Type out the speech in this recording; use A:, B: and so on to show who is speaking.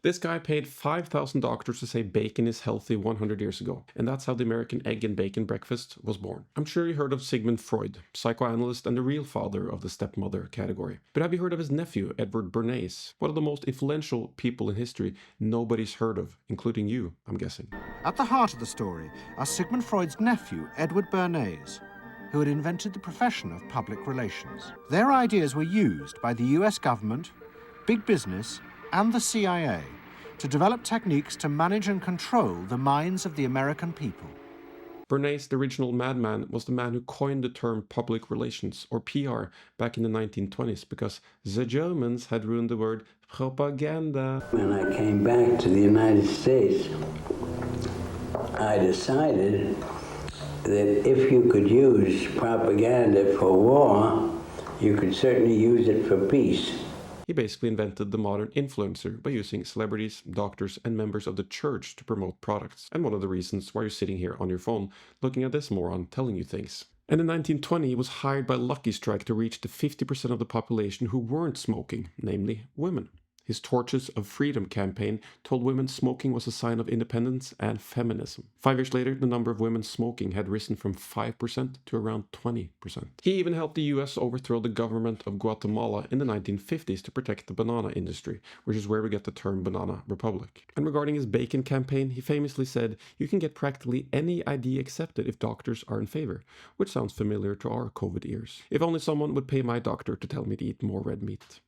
A: This guy paid 5,000 doctors to say bacon is healthy 100 years ago, and that's how the American egg and bacon breakfast was born. I'm sure you heard of Sigmund Freud, psychoanalyst and the real father of the stepmother category. But have you heard of his nephew, Edward Bernays? One of the most influential people in history nobody's heard of, including you, I'm guessing.
B: At the heart of the story are Sigmund Freud's nephew, Edward Bernays, who had invented the profession of public relations. Their ideas were used by the US government, big business, and the CIA to develop techniques to manage and control the minds of the American people.
A: Bernays, the original madman, was the man who coined the term public relations, or PR, back in the 1920s because the Germans had ruined the word propaganda.
C: When I came back to the United States, I decided that if you could use propaganda for war, you could certainly use it for peace.
A: He basically invented the modern influencer by using celebrities, doctors, and members of the church to promote products. And one of the reasons why you're sitting here on your phone looking at this moron telling you things. And in 1920, he was hired by Lucky Strike to reach the 50% of the population who weren't smoking, namely women. His Torches of Freedom campaign told women smoking was a sign of independence and feminism. 5 years later, the number of women smoking had risen from 5% to around 20%. He even helped the US overthrow the government of Guatemala in the 1950s to protect the banana industry, which is where we get the term Banana Republic. And regarding his bacon campaign, he famously said, "You can get practically any idea accepted if doctors are in favor," which sounds familiar to our COVID ears. If only someone would pay my doctor to tell me to eat more red meat.